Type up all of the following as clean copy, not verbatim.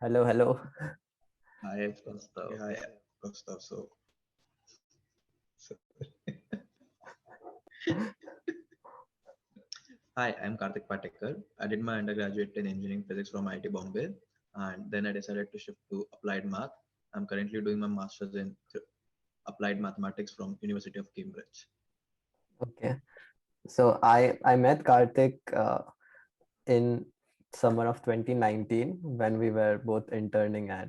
Hello, hello. Hi, Gustav. Hi, Gustav. So hi, I'm Kartik Patekar. I did my undergraduate in engineering physics from IIT Bombay, and then I decided to shift to applied math. I'm currently doing my master's in applied mathematics from University of Cambridge. Okay. So I met Kartik in summer of 2019 when we were both interning at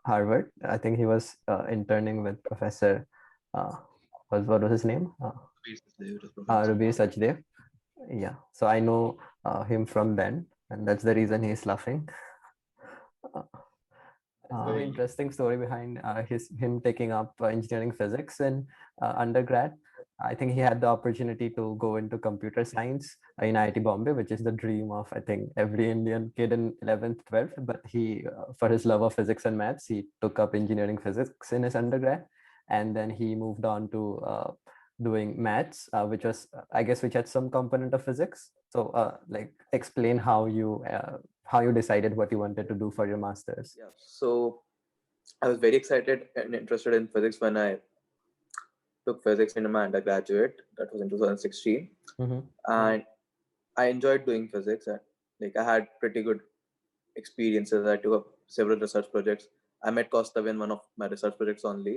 Harvard. I think he was interning with Professor uh, what was his name? It is Professor Ruby Sachdev. Sachdev. Yeah. So I know him from then, and that's the reason he's laughing. Uh, It's a very Oh, interesting story behind him taking up engineering physics in undergrad. I think he had the opportunity to go into computer science in IIT Bombay, which is the dream of I think every Indian kid in 11th, 12th. But he, for his love of physics and maths, he took up engineering physics in his undergrad, and then he moved on to doing maths, which was I guess which had some component of physics. So, like, explain how you decided what you wanted to do for your masters. yeah. So I was very excited and interested in physics when I took physics in my undergraduate. That was in 2016, Mm-hmm. and I enjoyed doing physics. And like I had pretty good experiences. I took up several research projects. I met Kostav in one of my research projects only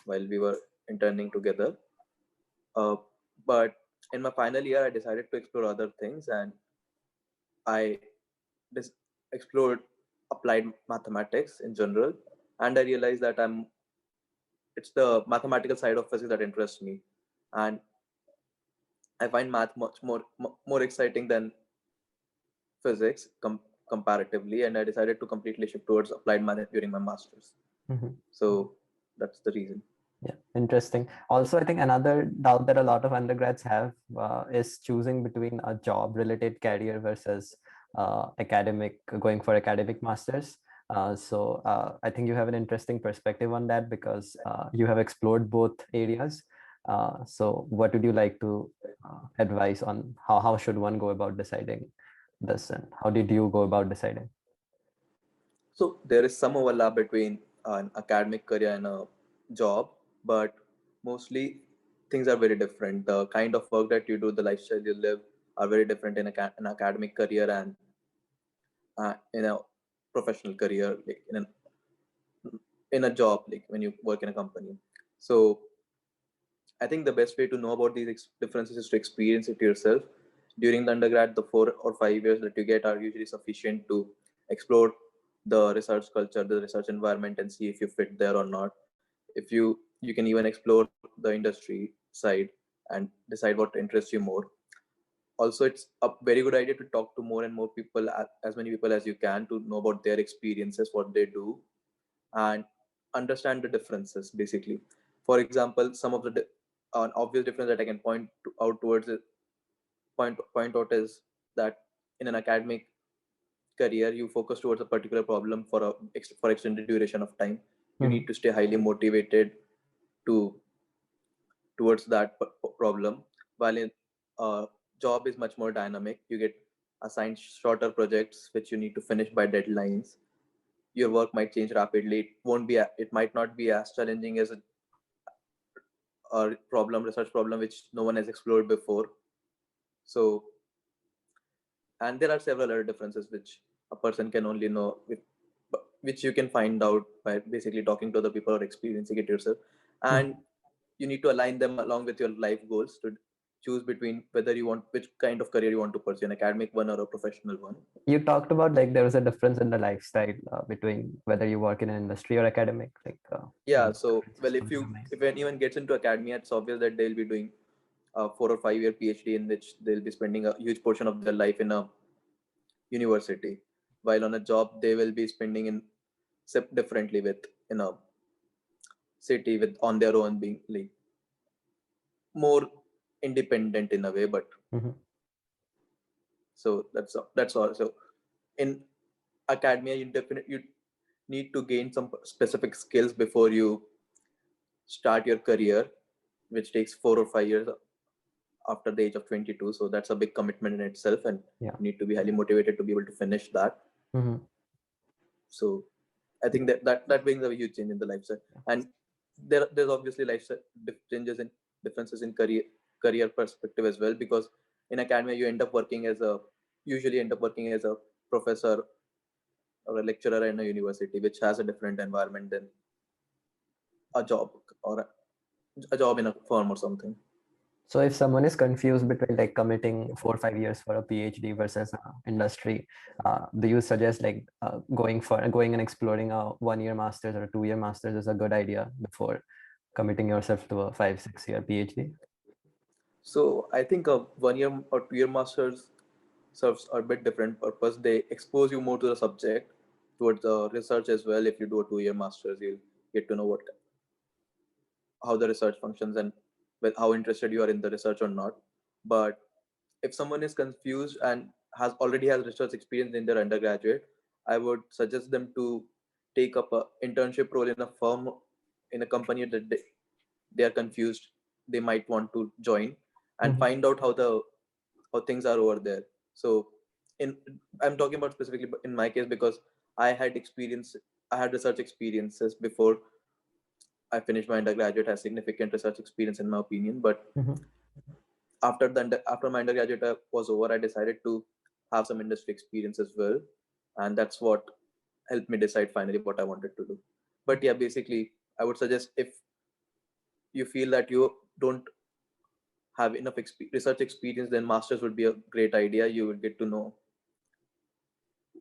while we were interning together. Uh, but in my final year, I decided to explore other things, and I explored applied mathematics in general. And I realized that it's the mathematical side of physics that interests me, and I find math much more exciting than physics comparatively. And I decided to completely shift towards applied math during my masters. Mm-hmm. So that's the reason. Yeah, interesting. Also, I think another doubt that a lot of undergrads have is choosing between a job-related career versus going for academic masters. I think you have an interesting perspective on that because you have explored both areas. So, what would you like to advise on how should one go about deciding this, and how did you go about deciding? So there is some overlap between an academic career and a job, but mostly things are very different. The kind of work that you do, the lifestyle you live, are very different in an academic career and in a professional career, like in a job, like when you work in a company. So I think the best way to know about these differences is to experience it yourself. During the undergrad, the 4 or 5 years that you get are usually sufficient to explore the research culture, the research environment, and see if you fit there or not. If you can even explore the industry side and decide what interests you more. Also, it's a very good idea to talk to more and more people, as many people as you can, to know about their experiences, what they do, and understand the differences basically. For example, some of the an obvious difference that I can out towards it, point out is that in an academic career you focus towards a particular problem for extended duration of time. You Mm-hmm. need to stay highly motivated to towards that problem, while in job is much more dynamic. You get assigned shorter projects which you need to finish by deadlines. Your work might change rapidly. It might not be as challenging as a research problem which no one has explored before. So, and there are several other differences which a person can only know which you can find out by basically talking to other people or experiencing it yourself. And you need to align them along with your life goals to choose between whether you want which kind of career you want to pursue, an academic one or a professional one. You talked about like there was a difference in the lifestyle between whether you work in an industry or academic, like Yeah, those so differences well, could be nice. if anyone gets into academia, it's obvious that they'll be doing a 4 or 5 year PhD in which they'll be spending a huge portion of their life in a university, while on a job they will be spending in differently with in a city with on their own, being like more independent in a way. But Mhm. so that's all. So in academia, you need to gain some specific skills before you start your career, which takes 4 or 5 years after the age of 22. So that's a big commitment in itself, and Yeah. you need to be highly motivated to be able to finish that. Mhm. So I think that brings a huge change in the lifestyle. And there's obviously lifestyle changes and differences in career perspective as well, because in academia you usually end up working as a professor or a lecturer in a university, which has a different environment than a job or a job in a firm or something. So if someone is confused between like committing 4 or 5 years for a PhD versus industry, do you suggest like going and exploring a 1 year master's or a 2 year master's is a good idea before committing yourself to a 5 or 6 year PhD? So I think a 1 year or 2 year masters serves a bit different purpose. They expose you more to the subject, towards the research as well. If you do a 2 year masters, you'll get to know how the research functions and with how interested you are in the research or not. But if someone is confused and has research experience in their undergraduate, I would suggest them to take up a internship role in a firm, in a company that they are confused, they might want to join, and Mhm. find out how things are over there. So in I'm talking about specifically in my case, because I had experience, I had research experiences before I finished my undergraduate, has significant research experience in my opinion. But Mhm. after my undergraduate was over, I decided to have some industry experience as well, and that's what helped me decide finally what I wanted to do. But yeah, basically, I would suggest, if you feel that you don't have enough research experience, then masters would be a great idea. You will get to know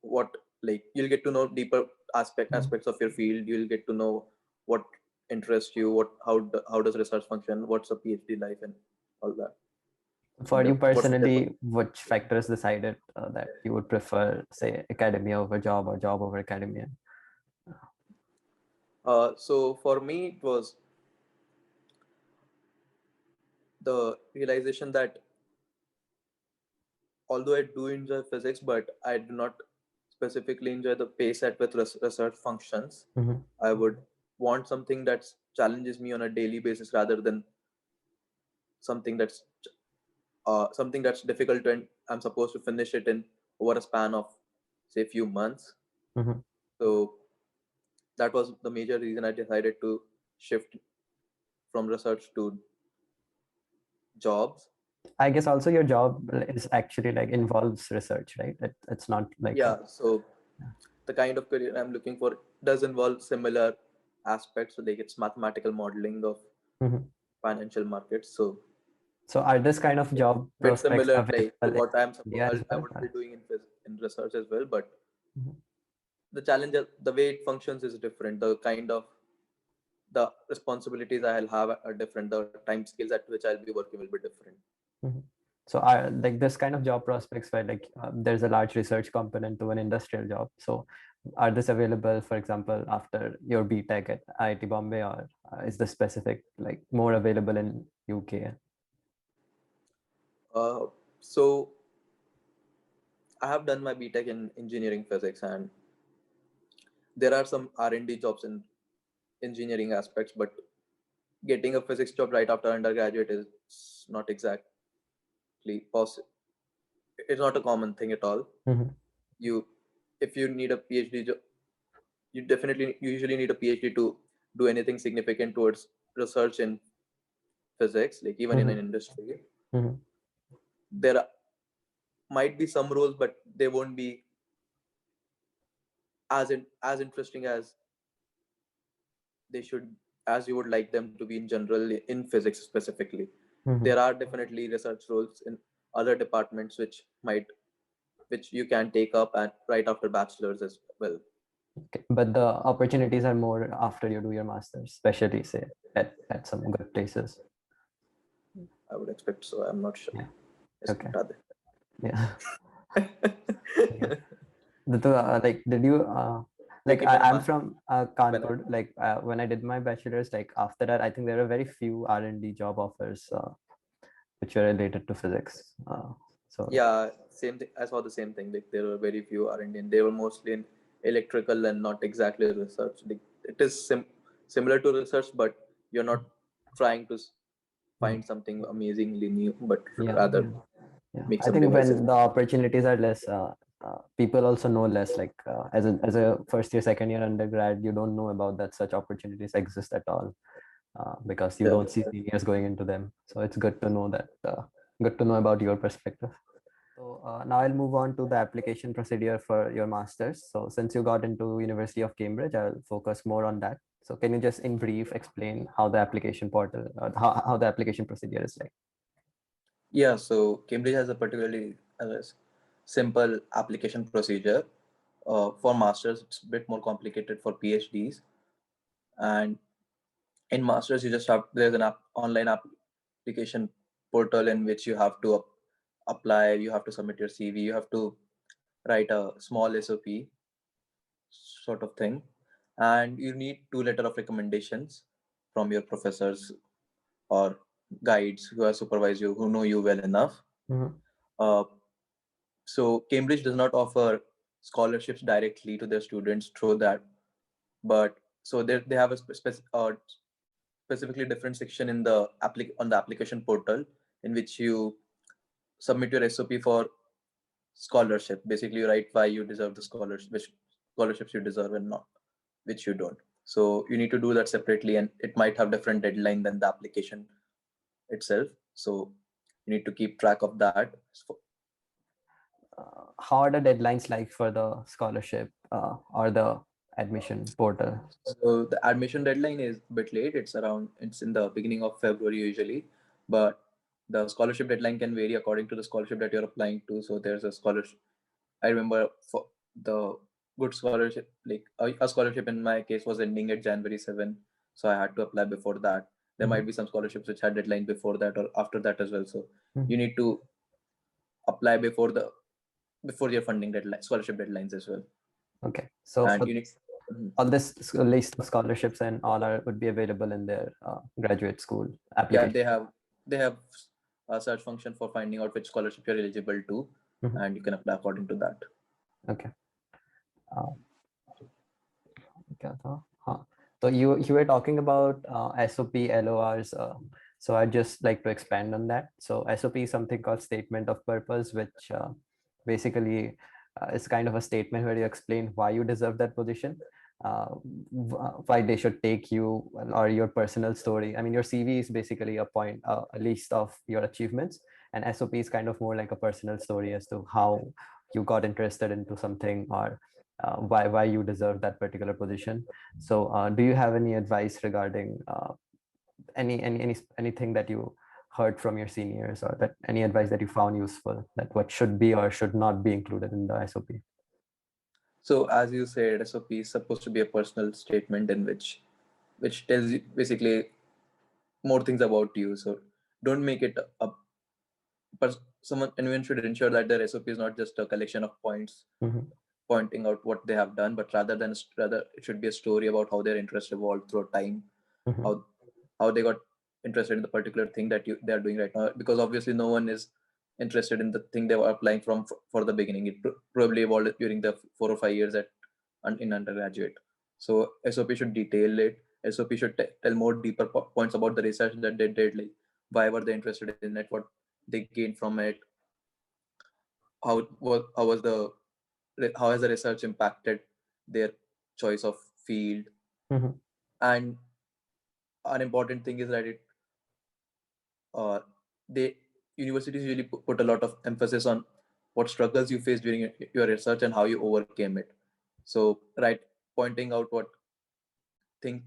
what, like, you'll get to know deeper Mhm. aspects of your field. You'll get to know what interests you, how does research function, what's a PhD life, and all that. For And you what's the depth. personally, which factors decided that you would prefer, say, academia over job or job over academia? So for me, it was the realization that although I do enjoy physics, but I do not specifically enjoy the pace at which research functions. Mhm. I would want something that challenges me on a daily basis, rather than something that's difficult and I'm supposed to finish it in over a span of, say, few months. Mhm. So that was the major reason I decided to shift from research to jobs. I guess also your job is actually like involves research, right? It's not like Yeah, so the kind of career I'm looking for does involve similar aspects. So like it's mathematical modeling of Mhm. financial markets. So So are this kind of job bit prospects similar, like, to available in what India as I well? would be doing in research as well. But Mhm. the challenge, the way it functions is different. The responsibilities I'll have are different. The time scales at which I'll be working will be different. Mhm. So are like this kind of job prospects where like there's a large research component to an industrial job. So are this available, for example, after your BTech at IIT Bombay, or is this specific like more available in UK? So I have done my BTech in engineering physics, and there are some R&D jobs in engineering aspects, but getting a physics job right after undergraduate is not exactly possible. It's not a common thing at all. Mhm. You, if you need a PhD job, you usually need a PhD to do anything significant towards research in physics, like even in an Mhm. industry. Mhm. There might be some roles, but they won't be as interesting as they should, as you would like them to be in general, in physics specifically. There Mhm. are definitely research roles in other departments which you can take up and right after bachelor's as well. Okay. But the opportunities are more after you do your master's, especially say at some good places. I would expect so. I'm not sure. Yeah. Yes, Okay. Radhe. Yeah. Okay. Like, did you like क्योंकि मैंने I'm master from मैंने Kanpur. Like when I did my bachelor's, like after that, I think there were very few R&D job offers which were related to physics. So Yeah, same thing. I saw the same thing. Like there were very few R&D, and they were mostly in electrical and not exactly research. Like, it is similar to research, but you're not trying to mhm. find something amazingly new, but Yeah, rather yeah, yeah. make I some think devices. when the opportunities are less, people also know less. Like as a first year, second year undergrad, you don't know about that such opportunities exist at all, because you Yeah. don't see seniors going into them. So it's good to know that. Good to know about your perspective. So now I'll move on to the application procedure for your master's. So since you got into University of Cambridge, I'll focus more on that. So can you just in brief explain how the application portal, how the application procedure is like? Yeah, so Cambridge has a particularly simple application procedure. For masters, it's a bit more complicated for PhDs. And in masters, you just have there's an online application portal in which you have to apply. You have to submit your CV. You have to write a small SOP sort of thing, and you need two letter of recommendations from your professors or guides who have supervised you, who know you well enough. Mhm. Uh, so Cambridge does not offer scholarships directly to their students through that, but so they have a specifically different section in the on the application portal in which you submit your SOP for scholarship. Basically, you write why you deserve the scholarship, which scholarships you deserve and not, which you don't. So you need to do that separately, and it might have different deadline than the application itself. So you need to keep track of that. How are the deadlines like for the scholarship or the admission portal? So the admission deadline is a bit late. It's in the beginning of February usually, but the scholarship deadline can vary according to the scholarship that you're applying to. So there's a scholarship. I remember for the good scholarship, like a scholarship in my case was ending at January 7, so I had to apply before that. There might Mhm. be some scholarships which had deadline before that or after that as well. So you Mhm. need to apply before your funding deadline, scholarship deadlines as well, Okay, so and for you need. Mhm. all this list of scholarships and all are would be available in their graduate school Yeah, application. they have a search function for finding out which scholarship you're eligible to, Mhm. and you can apply according to that. Okay. Uh, क्या था? हाँ. So you were talking about SOP, LORs. So I'd just like to expand on that. So SOP is something called statement of purpose, which basically is kind of a statement where you explain why you deserve that position, why they should take you, or your personal story. I mean, your CV is basically a list of your achievements, and SOP is kind of more like a personal story as to how you got interested into something, or why you deserve that particular position. So do you have any advice regarding anything that you heard from your seniors, or that any advice that you found useful, that what should be or should not be included in the SOP? So as you said, SOP is supposed to be a personal statement in which tells you basically more things about you. So don't make it a anyone should ensure that their SOP is not just a collection of points Mhm. pointing out what they have done, but rather it should be a story about how their interest evolved through time, Mhm. how how they got interested in the particular thing that they are doing right now. Because obviously no one is interested in the thing they were applying from for the beginning. It probably evolved during the 4 or 5 years in undergraduate. So SOP should detail it. SOP should tell more deeper points about the research that they did, like why were they interested in it, what they gained from it, how was the how has the research impacted their choice of field. Mhm. And an important thing is that uh, they universities usually put a lot of emphasis on what struggles you faced during your research and how you overcame it. So right, pointing out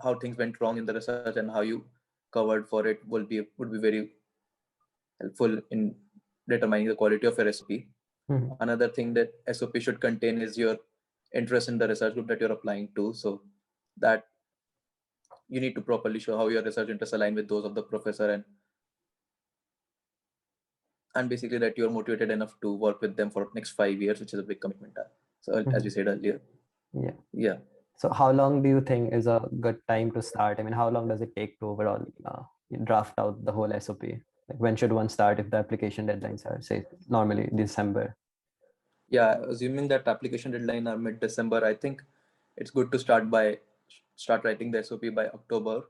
how things went wrong in the research and how you covered for it would be very helpful in determining the quality of your SOP. Mhm. Another thing that SOP should contain is your interest in the research group that you're applying to, so that you need to properly show how your research interests align with those of the professor, and basically that you're motivated enough to work with them for next 5 years, which is a big commitment. So as you Mhm. said earlier, Yeah. yeah. So how long do you think is a good time to start? I mean, how long does it take to overall draft out the whole SOP? Like when should one start if the application deadlines are, say, normally December? Yeah, assuming that application deadline are mid-December, I think it's good to start writing the SOP by October,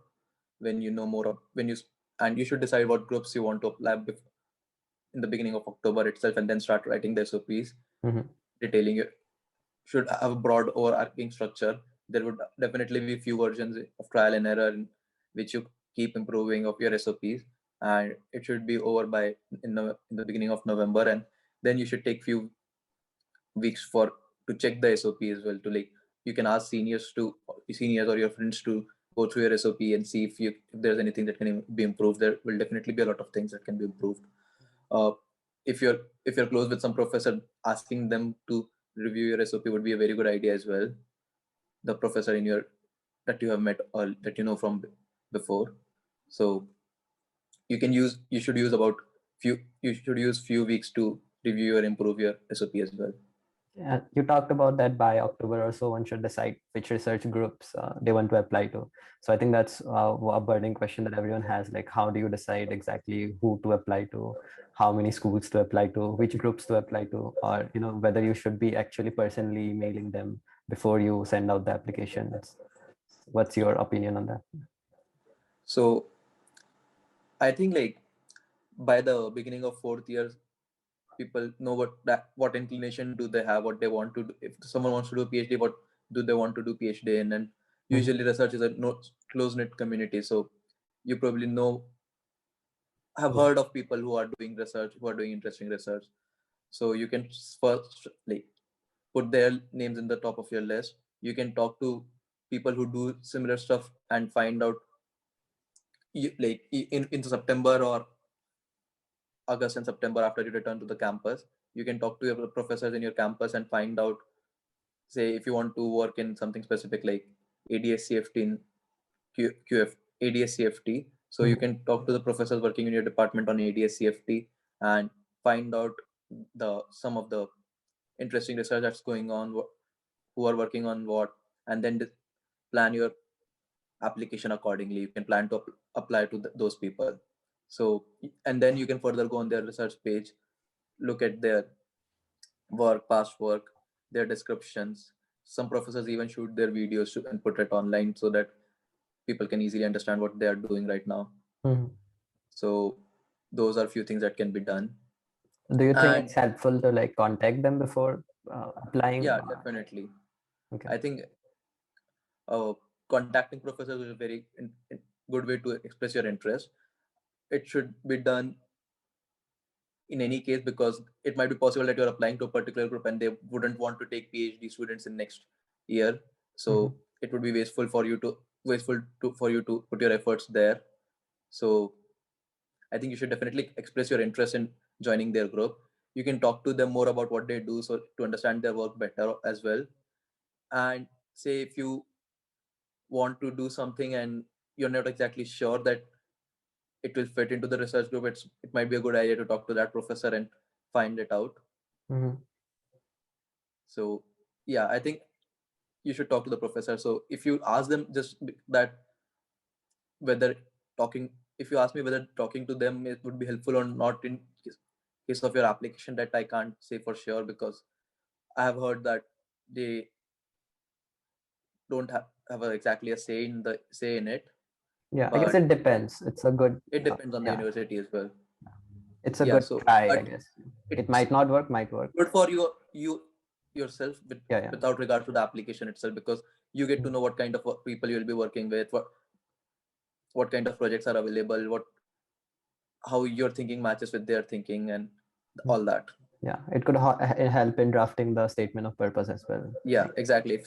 when you know more of when you and you should decide what groups you want to apply in the beginning of October itself, and then start writing the SOPs. Mhm. detailing your should have a broad overarching structure. There would definitely be few versions of trial and error in which you keep improving of your SOPs, and it should be over by in the beginning of November, and then you should take few weeks for to check the SOP as well. To like you can ask seniors or your friends to go through your SOP and see if there's anything that can be improved. There will definitely be a lot of things that can be improved. Uh, if you're close with some professor, asking them to review your SOP would be a very good idea as well. The professor in your that you have met or that you know from before. So you should use about few weeks to review or improve your SOP as well. Yeah, you talked about that by October or so, one should decide which research groups they want to apply to. So I think that's a burning question that everyone has. Like, how do you decide exactly who to apply to, how many schools to apply to, which groups to apply to, or whether you should be actually personally emailing them before you send out the applications. What's your opinion on that? So I think like by the beginning of fourth year, people know what inclination do they have, what they want to do. If someone wants to do a PhD, what do they want to do PhD in? And Mhm. usually research is a no, close knit community, so you probably know have Mhm. heard of people who are doing research, who are doing interesting research. So you can first like put their names in the top of your list. You can talk to people who do similar stuff and find out in September or August and September after you return to the campus. You can talk to your professors in your campus and find out, say, if you want to work in something specific like ADSCFT in ADSCFT. So you Mhm. can talk to the professors working in your department on ADSCFT and find out the some of the interesting research that's going on, who are working on what, and then plan your application accordingly. You can plan to apply to those people. So, and then you can further go on their research page, look at their work, past work, their descriptions. Some professors even shoot their videos and put it online so that people can easily understand what they are doing right now. Mhm. So, those are few things that can be done. Do you think And it's helpful to like contact them before applying? yeah, definitely. Okay. I think uh, contacting professors is a very good way to express your interest. It should be done in any case because it might be possible that you're applying to a particular group and they wouldn't want to take PhD students in next year. Mhm. So it would be wasteful for you to put your efforts there. So I think you should definitely express your interest in joining their group. You can talk to them more about what they do so to understand their work better as well. And say if you want to do something and you're not exactly sure that it will fit into the research group, it might be a good idea to talk to that professor and find it out. Mhm. So yeah, I think you should talk to the professor. So if you ask them just that whether talking, if you ask me whether talking to them it would be helpful or not in case of your application, that I can't say for sure because I have heard that they don't have exactly a say in it. Yeah, I guess But it depends. It's a good, it depends on the yeah, university as well. it's a Yeah, good so try, I but guess. It it's might not work, might work. good for you yourself Yeah, yeah. without regard to the application itself because you get to Mhm. know what kind of people you'll be working with, what kind of projects are available, what how your thinking matches with their thinking and Mhm. all that. Yeah, it could help in drafting the statement of purpose as well. Yeah, Like, exactly.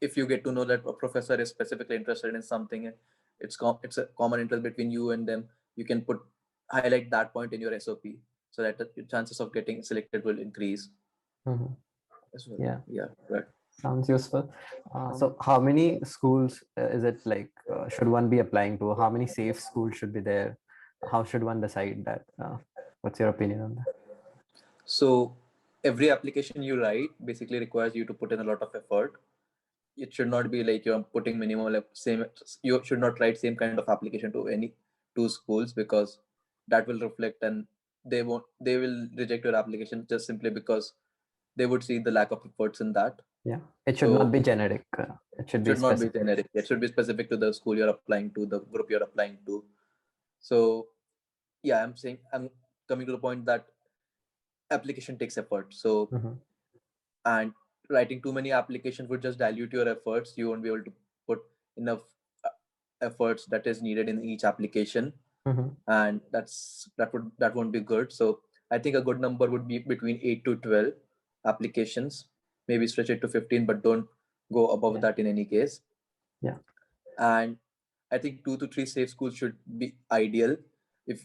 If you get to know that a professor is specifically interested in something and it's a common interest between you and them, you can highlight that point in your SOP so that the chances of getting selected will increase mhm. as well. Yeah, Yeah, right. sounds useful. So, how many schools is it like should one be applying to? How many safe schools should be there? How should one decide that? What's your opinion on that? So every application you write basically requires you to put in a lot of effort. It should not be like you're putting minimum like same. You should not write same kind of application to any two schools because that will reflect and they will reject your application just simply because they would see the lack of efforts in that. Yeah, it should not So be generic. It should it be should not be specific. generic. It should be specific to the school you're applying to, the group you're applying to. So yeah, I'm coming to the point that application takes effort. So Mhm. and writing too many applications would just dilute your efforts. You won't be able to put enough uh, efforts that is needed in each application, Mm-hmm. and that won't be good. So I think a good number would be between 8 to 12 applications, maybe stretch it to 15, but don't go above Yeah. that in any case. Yeah. And I think 2 to 3 safe schools should be ideal. If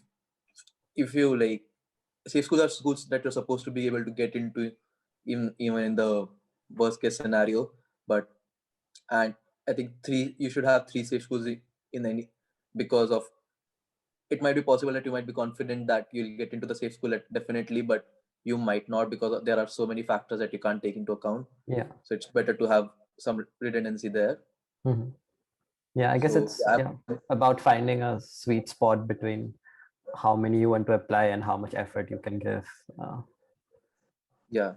if you like, safe schools are schools that you're supposed to be able to get into, even in the worst case scenario. But and I think three you should have 3 safe schools in any, because of, it might be possible that you might be confident that you'll get into the safe school definitely, but you might not, because there are so many factors that you can't take into account. Yeah. So it's better to have some redundancy there. Mm-hmm. Yeah, I guess So it's, yeah, about finding a sweet spot between how many you want to apply and how much effort you can give. yeah,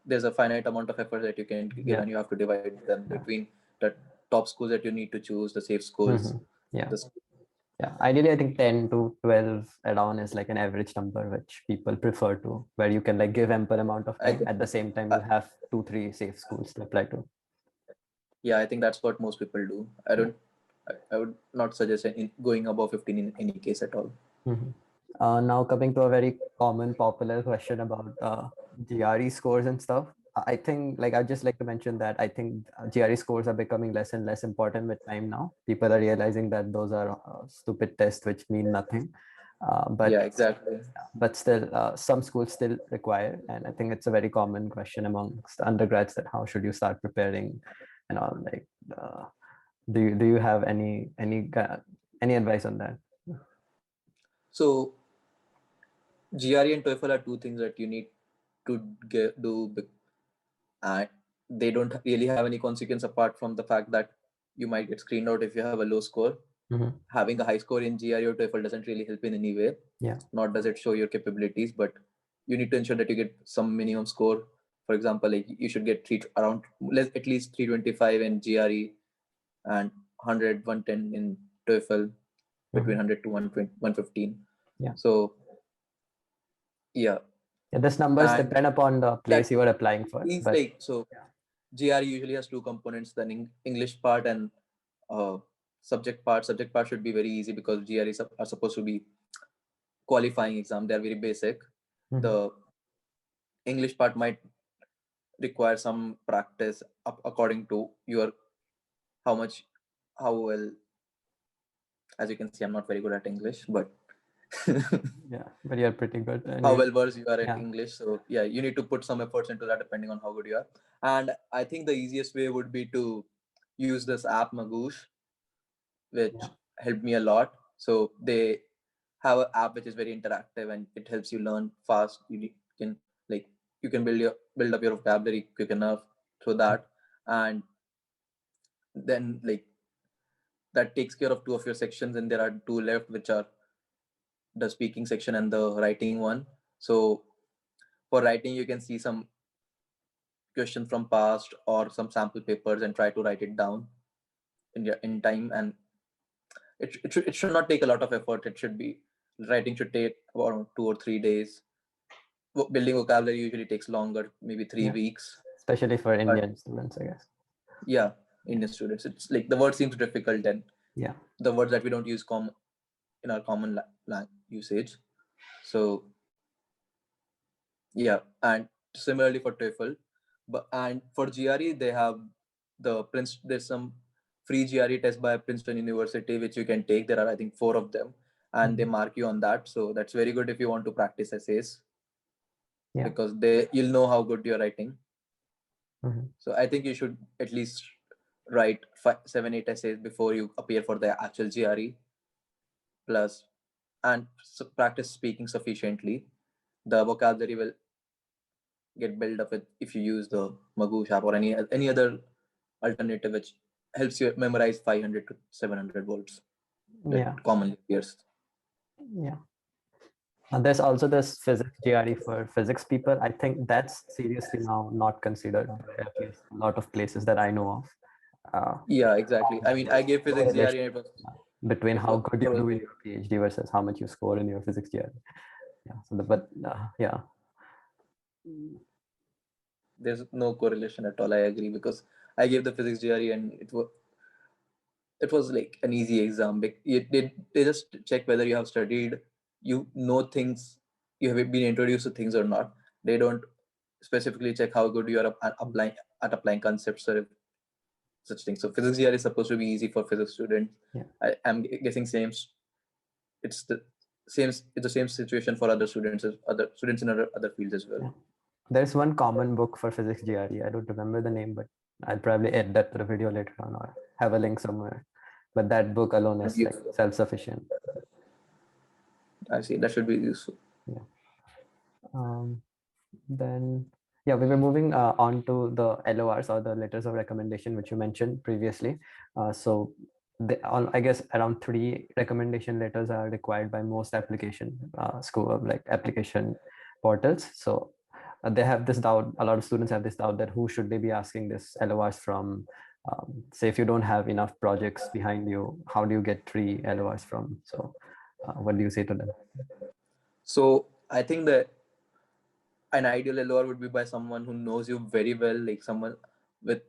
there's a finite amount of effort that you can give, Yeah. and you have to divide them Yeah. between the top schools that you need to choose, the safe schools, Mm-hmm. Yeah. the Yeah. Ideally, I think 10 to 12 around is like an average number, which people prefer to, where you can like give ample amount of I time. think, At the same time, you have 2, 3 safe schools to apply to. yeah, I think that's what most people do. I Yeah. don't, I would not suggest going above 15 in any case at all. Mhm. Now coming to a very common popular question about GRE scores and stuff. I think like I'd just like to mention that I think GRE scores are becoming less and less important with time now. People are realizing that those are stupid tests which mean nothing. Yeah, But exactly. still, some schools still require, and I think it's a very common question amongst undergrads that how should you start preparing and all. Like, uh, do you have any advice on that? So GRE and TOEFL are two things that you need to do, and they don't really have any consequence apart from the fact that you might get screened out if you have a low score. Mm-hmm. Having a high score in GRE or TOEFL doesn't really help in any way. Yeah. Not does it show your capabilities, but you need to ensure that you get some minimum score. For example, like you should get at least 325 in GRE and 100, 110 in TOEFL, between Mm-hmm. 100 to 120, 115. Yeah. So yeah, Yeah, this numbers and depend upon the place that you are applying for, is but like, so GRE usually has two components: the English part and uh, subject part. Subject part should be very easy because GREs are supposed to be qualifying exam. They are very basic. Mhm. The English part might require some practice according to your, how much, how well. As you can see, I'm not very good at English, but Yeah, but you're pretty good, and how you, well versed you are at yeah, English. So yeah, you need to put some efforts into that depending on how good you are. And I think the easiest way would be to use this app Magoosh, yeah, which helped me a lot. So they have an app which is very interactive and it helps you learn fast. Can, like, you can build up your vocabulary quick enough through that, and then like that takes care of two of your sections, and there are two left, which are the speaking section and the writing one. So for writing, you can see some questions from past or some sample papers and try to write it down in time. And it should not take a lot of effort. It should be, writing should take around 2 or 3 days. Building vocabulary usually takes longer, maybe three yeah. weeks. Especially for But Indian students, I guess. yeah, Indian students, it's like the word seems difficult, and Yeah. the words that we don't use in our common usage. So yeah, and similarly for TOEFL, and for GRE they have there's some free GRE test by Princeton University which you can take. There are, I think, 4 of them, and they Mhm. mark you on that. So that's very good if you want to practice essays, Yeah. because you'll know how good you're writing. Mhm. So I think you should at least write 7, 8 essays before you appear for the actual GRE. Plus, and practice speaking sufficiently. The vocabulary will get built up with, if you use the Magoosh app or any other alternative which helps you memorize 500 to 700 words that Yeah. commonly appears. Yeah. And there's also this physics GRE for physics people. I think that's seriously now not considered by at least a lot of places that I know of. Yeah, exactly. I mean, I There's gave no physics GRE relation, and it was, yeah, between it how was good you do in your PhD versus how much you score in your physics GRE. Yeah. So, but yeah. there's no correlation at all. I agree, because I gave the physics GRE and it was like an easy exam. They just check whether you have studied, you know things, you have been introduced to things or not. They don't specifically check how good you are at applying concepts or such things. So physics GRE is supposed to be easy for physics students. Yeah. I'm guessing same. It's the same. It's the same situation for other students, as other students in other fields as well. Yeah. There's one common book for physics GRE. I don't remember the name, but I'll probably add that to the video later on or have a link somewhere. But that book alone is like self-sufficient. I see. That should be useful. Yeah. Then, yeah, we were moving on to the LORs, or the letters of recommendation, which you mentioned previously. So I guess around 3 recommendation letters are required by most application school, like application portals. So they have this doubt, a lot of students have this doubt that who should they be asking this LORs from? Say if you don't have enough projects behind you, how do you get 3 LORs from? So what do you say to them? So I think that an ideal LOR would be by someone who knows you very well, like someone with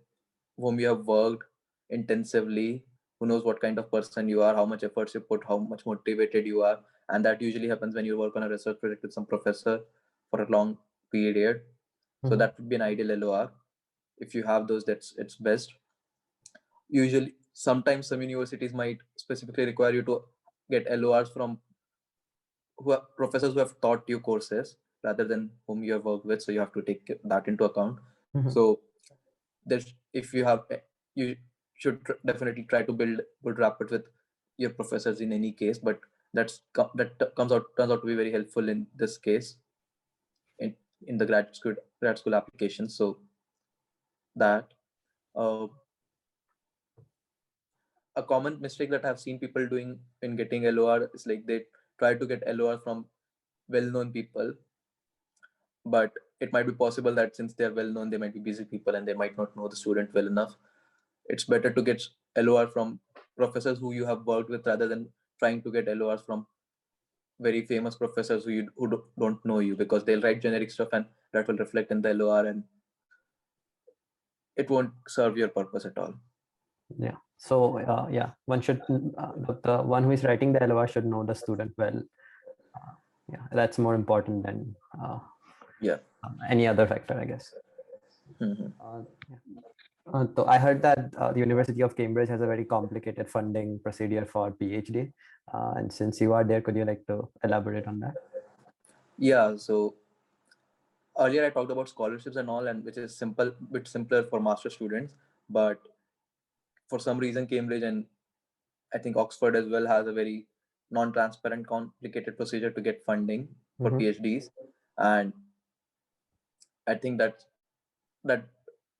whom you have worked intensively, who knows what kind of person you are, how much efforts you put, how much motivated you are. And that usually happens when you work on a research project with some professor for a long period. So Mhm. that would be an ideal LOR. If you have those, it's best. Usually, sometimes some universities might specifically require you to get LORs from professors who have taught you courses rather than whom you have worked with. So you have to take that into account. Mhm. So there's, if you have, you should definitely try to build good rapport with your professors in any case. But that turns out to be very helpful in this case, in in the grad school application. So that uh, a common mistake that I've seen people doing in getting LOR is like they try to get LOR from well-known people, but it might be possible that since they're well-known, they might be busy people and they might not know the student well enough. It's better to get LOR from professors who you have worked with rather than trying to get LORs from very famous professors who don't know you, because they'll write generic stuff and that will reflect in the LOR and it won't serve your purpose at all. Yeah. So yeah, one should the one who is writing the LOR should know the student well. Yeah, that's more important than Yeah. any other factor, I guess. Mhm. Yeah. So I heard that the University of Cambridge has a very complicated funding procedure for PhD. And since you are there, could you like to elaborate on that? Yeah. So earlier I talked about scholarships and all, and which is bit simpler for master students. But for some reason, Cambridge and I think Oxford as well has a very non-transparent, complicated procedure to get funding for Mm-hmm. PhDs, and I think that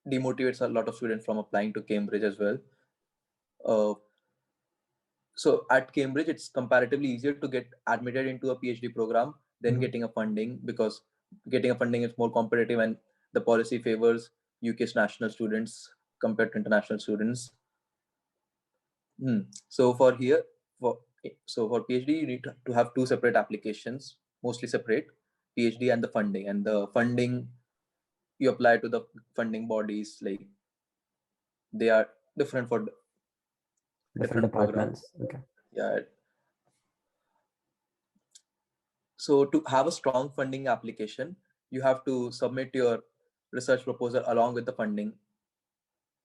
demotivates a lot of students from applying to Cambridge as well. Uh, so at Cambridge, it's comparatively easier to get admitted into a PhD program than Mm-hmm. getting a funding, because getting a funding is more competitive and the policy favors UK's national students compared to international students. So for here, for for PhD, you need to have 2 separate applications, mostly separate, PhD and the funding. And the funding you apply to the funding bodies, like they are different for Different different programs. departments. Okay. Yeah. So to have a strong funding application, you have to submit your research proposal along with the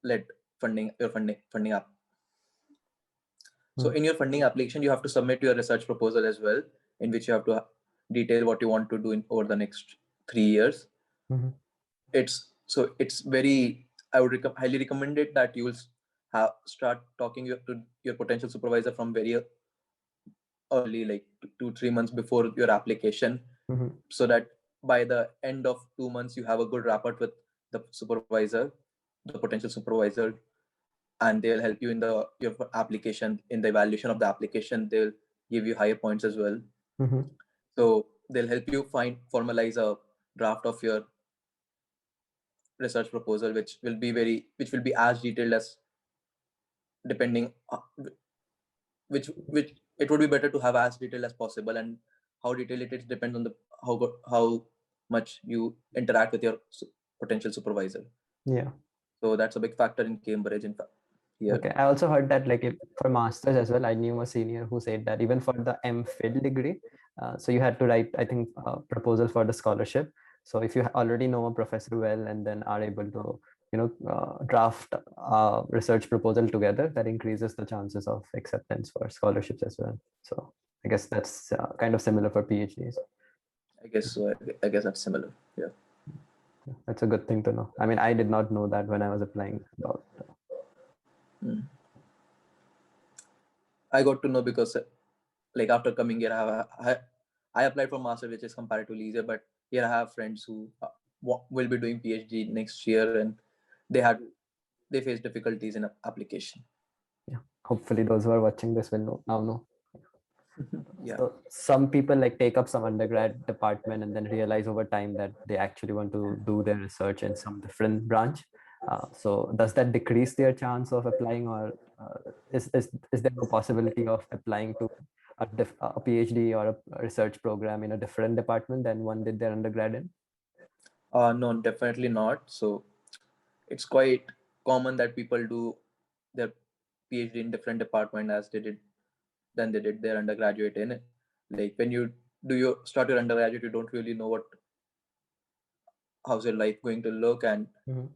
led funding app. So in your funding application, you have to submit your research proposal as well, in which you have to detail what you want to do over the next 3 years. Mm-hmm. It's very, I would highly recommend it that you will start talking to your potential supervisor from very early, like 2-3 months before your application, Mm-hmm. so that by the end of 2 months you have a good rapport with the supervisor, the potential supervisor, and they'll help you in the your application, in the evaluation of the application. They'll give you higher points as well. Mm-hmm. So they'll help you formalize a draft of your research proposal, which will be as detailed as, depending which it would be better to have as detailed as possible. And how detailed it is depends on the how much you interact with your potential supervisor. Yeah. So that's a big factor in Cambridge, in fact, here. Okay. I also heard that like if, for masters as well, I knew a senior who said that even for the MPhil degree, so you had to write, I think, a proposal for the scholarship. So if you already know a professor well and then are able to, draft a research proposal together, that increases the chances of acceptance for scholarships as well. So I guess that's kind of similar for PhDs. I guess so. I guess that's similar. Yeah. That's a good thing to know. I mean, I did not know that when I was applying about. Mm. I got to know because, like, after coming here, I applied for master, which is comparatively easier. But here I have friends who will be doing PhD next year, and they face difficulties in application. Yeah, hopefully those who are watching this will now know. Yeah. So some people like take up some undergrad department and then realize over time that they actually want to do their research in some different branch. So does that decrease their chance of applying, or is there no possibility of applying to a PhD or a research program in a different department than one did their undergrad in? No, definitely not. So it's quite common that people do their PhD in different department as they did than they did their undergraduate in. Like when you start your undergraduate, you don't really know how's your life going to look and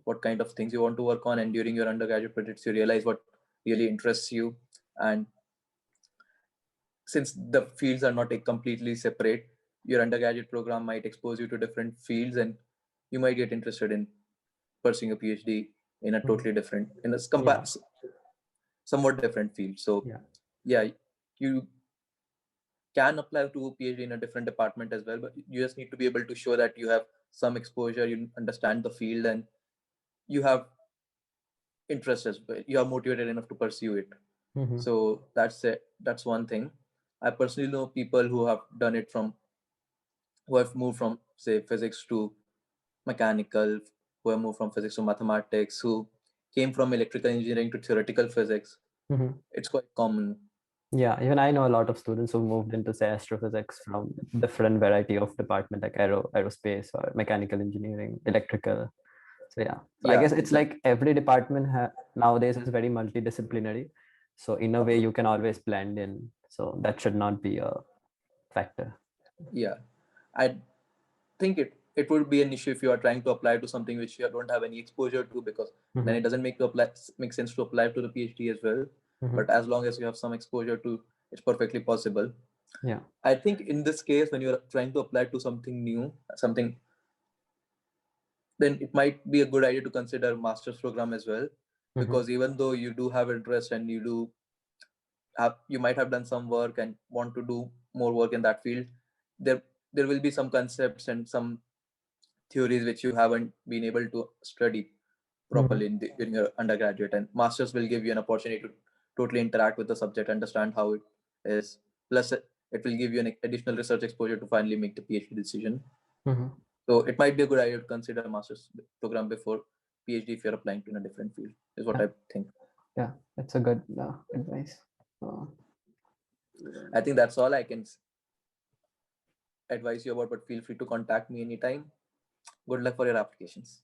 what kind of things you want to work on. And during your undergraduate projects, you realize what really interests you. And since the fields are not completely separate, your undergraduate program might expose you to different fields, and you might get interested in pursuing a PhD in a totally different, in a Yeah. somewhat different field. So Yeah. yeah, you can apply to a PhD in a different department as well, but you just need to be able to show that you have some exposure, you understand the field, and you have interest as well. You are motivated enough to pursue it. So that's it. That's one thing. I personally know people who have done it who have moved from, say, physics to mechanical, who have moved from physics to mathematics, who came from electrical engineering to theoretical physics. It's quite common. Yeah, even I know a lot of students who moved into, say, astrophysics from different variety of department like aerospace or mechanical engineering, electrical. So yeah, so I Yeah, guess it's exactly. like every department nowadays is very multidisciplinary. So in a way, you can always blend in. So that should not be a factor. Yeah, I think it would be an issue if you are trying to apply to something which you don't have any exposure to, because then it doesn't make sense to apply to the PhD as well. But as long as you have some exposure to, it's perfectly possible. Yeah. I think in this case, when you're trying to apply to something new, then it might be a good idea to consider master's program as well, because even though you do have interest and you might have done some work and want to do more work in that field, there will be some concepts and some theories which you haven't been able to study properly in your undergraduate, and masters will give you an opportunity to totally interact with the subject, understand how it is, plus it will give you an additional research exposure to finally make the PhD decision. So it might be a good idea to consider a master's program before PhD if you're applying to in a different field, is what Yeah, I think. yeah, that's a good advice. I think that's all I can advise you about, but feel free to contact me anytime. Good luck for your applications.